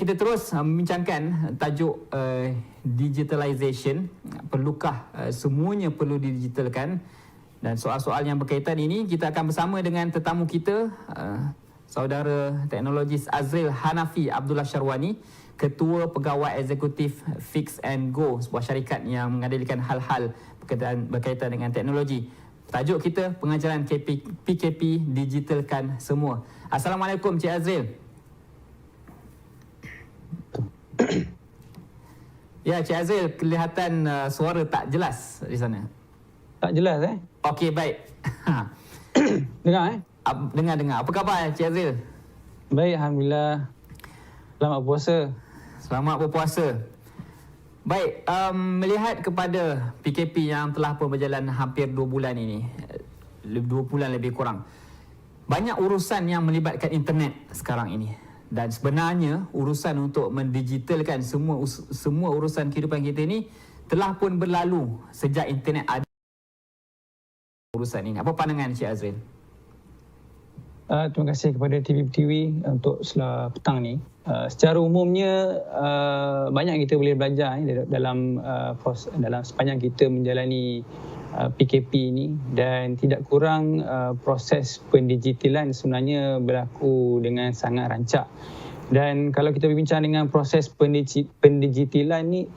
Kita terus membincangkan tajuk digitalization. Perlukah semuanya perlu didigitalkan? Dan soal-soal yang berkaitan ini kita akan bersama dengan tetamu kita, saudara teknologis Azril Hanafi Abdullah Syarwani, Ketua Pegawai Eksekutif Fix and Go, sebuah syarikat yang mengadilkan hal-hal berkaitan dengan teknologi. Tajuk kita, pengajaran PKP digitalkan semua. Assalamualaikum Cik Azril. Ya, Cik Azril, kelihatan suara tak jelas di sana. Tak jelas Okey, baik. Dengar Dengar. Apa khabar Cik Azril? Baik, Alhamdulillah. Selamat puasa. Selamat berpuasa. Baik, melihat kepada PKP yang telah pun berjalan hampir 2 bulan ini, 2 bulan lebih kurang, banyak urusan yang melibatkan internet sekarang ini. Dan sebenarnya urusan untuk mendigitalkan semua urusan kehidupan kita ini telah pun berlalu sejak internet ada urusan ini. Apa pandangan Cik Azril? Terima kasih kepada TV untuk setelah petang ni. Secara umumnya banyak kita boleh belajar dalam sepanjang kita menjalani PKP ini, dan tidak kurang proses pendigitalan sebenarnya berlaku dengan sangat rancak. Dan kalau kita berbincang dengan proses pendigitalan ni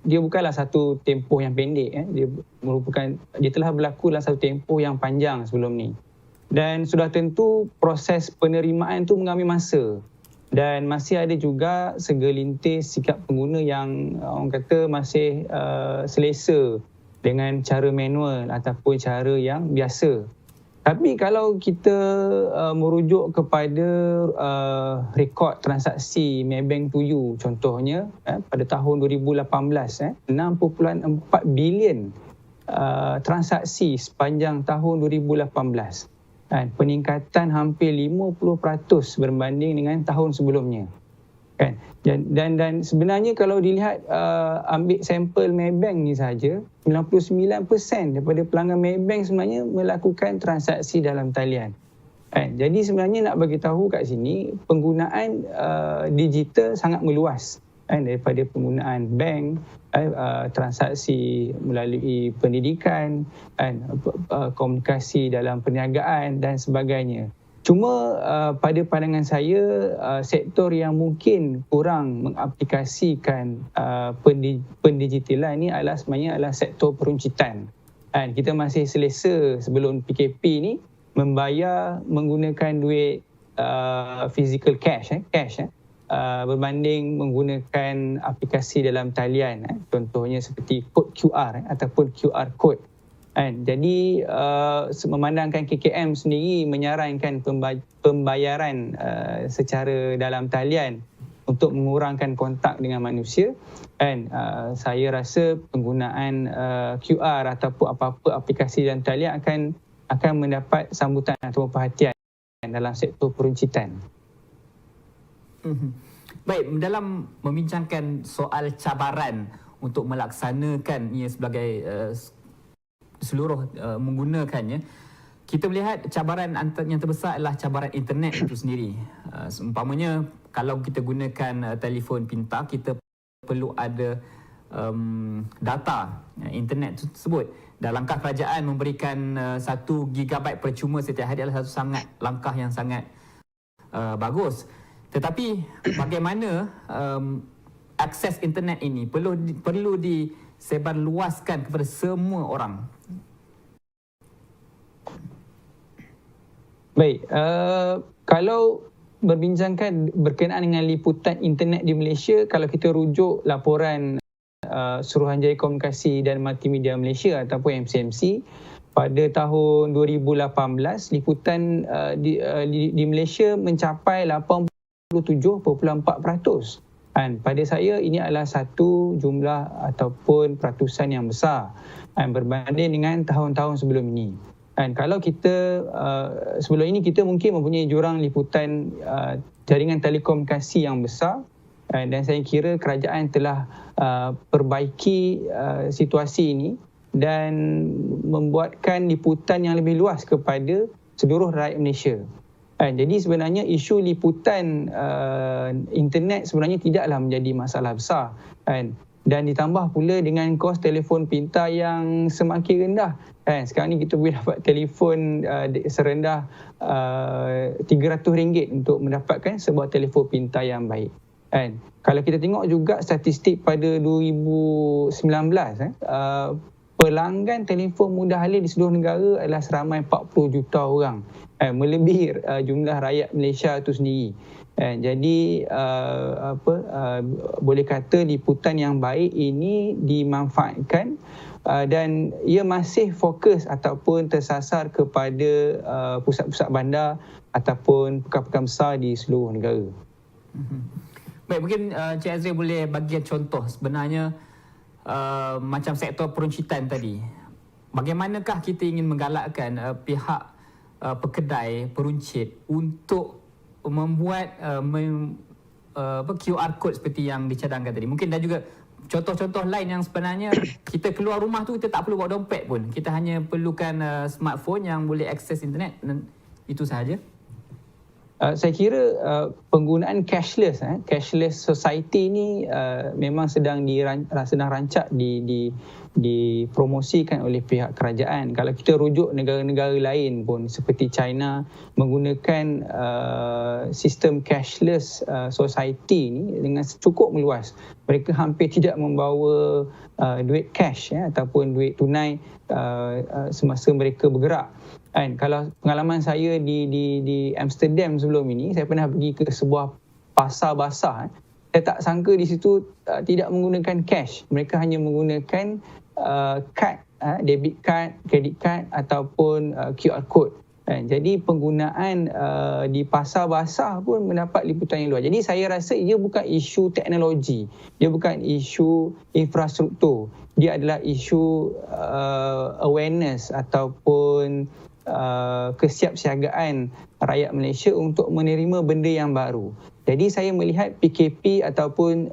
dia bukanlah satu tempoh yang pendek. Dia telah berlaku dalam satu tempoh yang panjang sebelum ni. Dan sudah tentu proses penerimaan tu mengambil masa. Dan masih ada juga segelintir sikap pengguna yang orang kata masih selesa dengan cara manual ataupun cara yang biasa. Tapi kalau kita merujuk kepada rekod transaksi Maybank to You contohnya, pada tahun 2018, 6.4 bilion transaksi sepanjang tahun 2018. Peningkatan hampir 50% berbanding dengan tahun sebelumnya. Dan sebenarnya kalau dilihat ambil sampel Maybank ni saja, 99% daripada pelanggan Maybank sebenarnya melakukan transaksi dalam talian. Jadi sebenarnya nak bagi tahu kat sini, penggunaan digital sangat meluas, daripada penggunaan bank, transaksi melalui pendidikan, komunikasi dalam perniagaan dan sebagainya. Cuma pada pandangan saya, sektor yang mungkin kurang mengaplikasikan pendigitalan ini sebenarnya sektor peruncitan. Kita masih selesa sebelum PKP ni membayar menggunakan duit physical cash berbanding menggunakan aplikasi dalam talian. Contohnya seperti kod QR ataupun QR code. Jadi memandangkan KKM sendiri menyarankan pembayaran secara dalam talian untuk mengurangkan kontak dengan manusia. Saya rasa penggunaan QR ataupun apa-apa aplikasi dalam talian akan mendapat sambutan atau perhatian dalam sektor peruncitan. Baik, dalam membincangkan soal cabaran untuk melaksanakan ia sebagai seluruh menggunakannya, kita melihat cabaran yang terbesar adalah cabaran internet itu sendiri. Umpamanya kalau kita gunakan telefon pintar, kita perlu ada data internet tersebut. Dan langkah kerajaan memberikan 1 GB percuma setiap hari adalah satu langkah yang sangat bagus. Tetapi bagaimana akses internet ini perlu disebarluaskan kepada semua orang? Baik, kalau berbincangkan berkenaan dengan liputan internet di Malaysia, kalau kita rujuk laporan Suruhanjaya Komunikasi dan Multimedia Malaysia ataupun MCMC, pada tahun 2018 liputan di Malaysia mencapai 87.4%. Pada saya ini adalah satu jumlah ataupun peratusan yang besar berbanding dengan tahun-tahun sebelum ini. Kalau kita sebelum ini kita mungkin mempunyai jurang liputan jaringan telekomunikasi yang besar, dan saya kira kerajaan telah perbaiki situasi ini dan membuatkan liputan yang lebih luas kepada seluruh rakyat Malaysia. Jadi sebenarnya isu liputan internet sebenarnya tidaklah menjadi masalah besar kan. Dan ditambah pula dengan kos telefon pintar yang semakin rendah kan. Sekarang ni kita boleh dapat telefon serendah RM300 untuk mendapatkan sebuah telefon pintar yang baik kan. Kalau kita tengok juga statistik pada 2019 pelanggan telefon mudah alih di seluruh negara adalah seramai 40 juta orang, melebihi jumlah rakyat Malaysia itu sendiri. Jadi boleh kata liputan yang baik ini dimanfaatkan dan ia masih fokus ataupun tersasar kepada pusat-pusat bandar ataupun pekan-pekan besar di seluruh negara. Baik, mungkin Cik Azril boleh bagi contoh sebenarnya macam sektor peruncitan tadi. Bagaimanakah kita ingin menggalakkan pihak pekedai peruncit untuk membuat QR code seperti yang dicadangkan tadi. Mungkin dan juga contoh-contoh lain yang sebenarnya kita keluar rumah tu kita tak perlu bawa dompet pun. Kita hanya perlukan smartphone yang boleh akses internet dan itu sahaja. Saya kira penggunaan cashless society ni memang sedang rancak dipromosikan oleh pihak kerajaan. Kalau kita rujuk negara-negara lain pun seperti China menggunakan sistem cashless society ni dengan cukup meluas. Mereka hampir tidak membawa duit cash ataupun duit tunai semasa mereka bergerak. Kalau pengalaman saya di Amsterdam sebelum ini, saya pernah pergi ke sebuah pasar basah. Saya tak sangka di situ tidak menggunakan cash. Mereka hanya menggunakan kad, debit card, credit card ataupun QR code. Jadi penggunaan di pasar basah pun mendapat liputan yang luas. Jadi saya rasa ia bukan isu teknologi, dia bukan isu infrastruktur. Dia adalah isu awareness ataupun kesiapsiagaan rakyat Malaysia untuk menerima benda yang baru. Jadi saya melihat PKP ataupun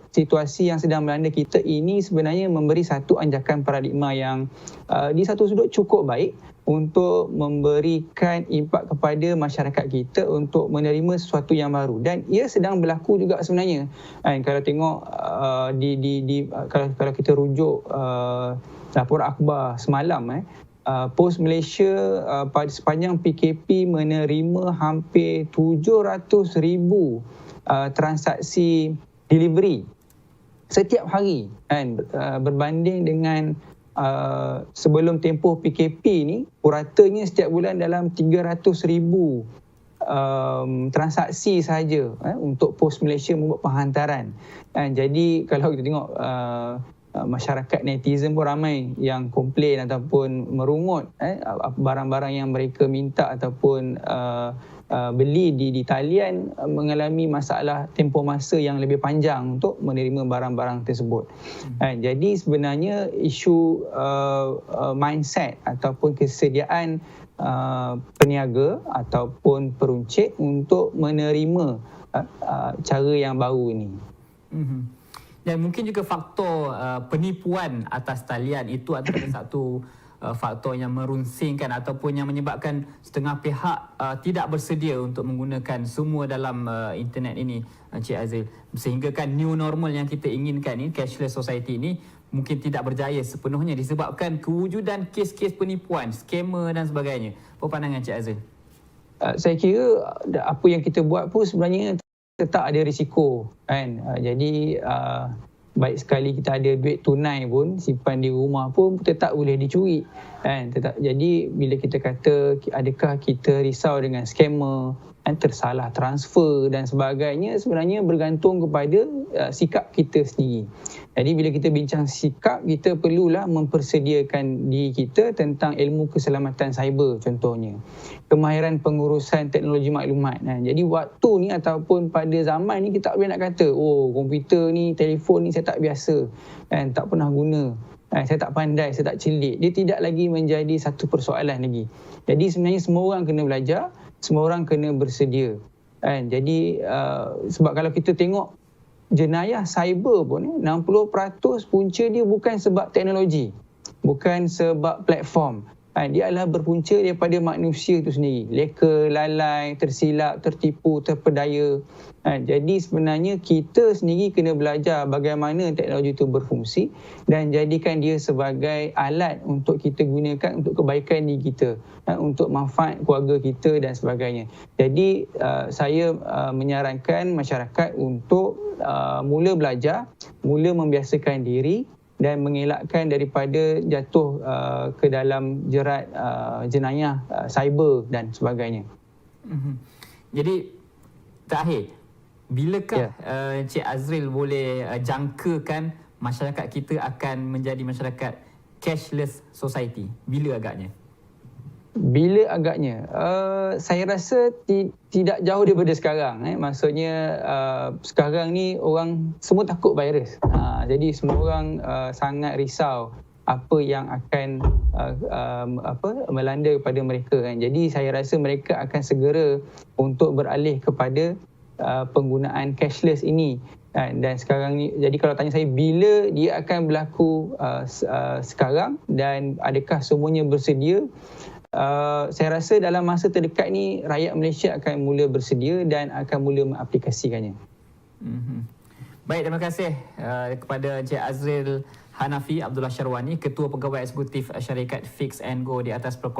situasi yang sedang melanda kita ini sebenarnya memberi satu anjakan paradigma yang di satu sudut cukup baik untuk memberikan impak kepada masyarakat kita untuk menerima sesuatu yang baru, dan ia sedang berlaku juga sebenarnya. Kalau tengok kalau kita rujuk laporan akhbar semalam, Pos Malaysia pada sepanjang PKP menerima hampir 700,000 transaksi delivery setiap hari berbanding dengan sebelum tempoh PKP ni puratanya setiap bulan dalam 300,000 transaksi sahaja untuk Pos Malaysia membuat penghantaran. Jadi kalau kita tengok masyarakat netizen pun ramai yang komplain ataupun merungut barang-barang yang mereka minta ataupun beli di talian mengalami masalah tempoh masa yang lebih panjang untuk menerima barang-barang tersebut. Jadi sebenarnya isu mindset ataupun kesediaan peniaga ataupun peruncit untuk menerima cara yang baru ini. Dan mungkin juga faktor penipuan atas talian itu adalah satu faktor yang merunsingkan ataupun yang menyebabkan setengah pihak tidak bersedia untuk menggunakan semua dalam internet ini, Cik Azril. Sehingga kan new normal yang kita inginkan ni, cashless society ini mungkin tidak berjaya sepenuhnya disebabkan kewujudan kes-kes penipuan, scammer dan sebagainya. Apa pandangan Cik Azril? Saya kira apa yang kita buat pun sebenarnya tetap ada risiko jadi baik sekali kita ada duit tunai pun simpan di rumah pun tetap boleh dicuri jadi bila kita kata adakah kita risau dengan scammer tersalah transfer dan sebagainya, sebenarnya bergantung kepada sikap kita sendiri. Jadi bila kita bincang sikap, kita perlulah mempersediakan diri kita tentang ilmu keselamatan cyber contohnya, kemahiran pengurusan teknologi maklumat. Jadi waktu ni ataupun pada zaman ni kita tak boleh nak kata komputer ni, telefon ni saya tak biasa tak pernah guna, saya tak pandai, saya tak celik. Dia tidak lagi menjadi satu persoalan lagi. Jadi sebenarnya semua orang kena belajar, semua orang kena bersedia. Jadi sebab kalau kita tengok jenayah cyber pun 60% punca dia bukan sebab teknologi, bukan sebab platform, dia adalah berpunca daripada manusia itu sendiri. Leka, lalai, tersilap, tertipu, terpedaya. Jadi sebenarnya kita sendiri kena belajar bagaimana teknologi itu berfungsi dan jadikan dia sebagai alat untuk kita gunakan untuk kebaikan diri kita, untuk manfaat keluarga kita dan sebagainya. Jadi saya menyarankan masyarakat untuk mula belajar, mula membiasakan diri dan mengelakkan daripada jatuh ke dalam jerat jenayah cyber dan sebagainya. Jadi terakhir, bilakah Cik Azril boleh jangkakan masyarakat kita akan menjadi masyarakat cashless society? Bila agaknya? Bila agaknya? Saya rasa tidak jauh daripada sekarang. Maksudnya sekarang ni orang semua takut virus. Jadi semua orang sangat risau apa yang akan melanda kepada mereka kan. Jadi saya rasa mereka akan segera untuk beralih kepada penggunaan cashless ini. Dan sekarang ni, jadi kalau tanya saya bila dia akan berlaku sekarang dan adakah semuanya bersedia, saya rasa dalam masa terdekat ni rakyat Malaysia akan mula bersedia dan akan mula mengaplikasikannya. Baik, terima kasih kepada Encik Azril Hanafi Abdullah Syarwani, Ketua Pegawai Eksekutif Syarikat Fix and Go di atas perkongsian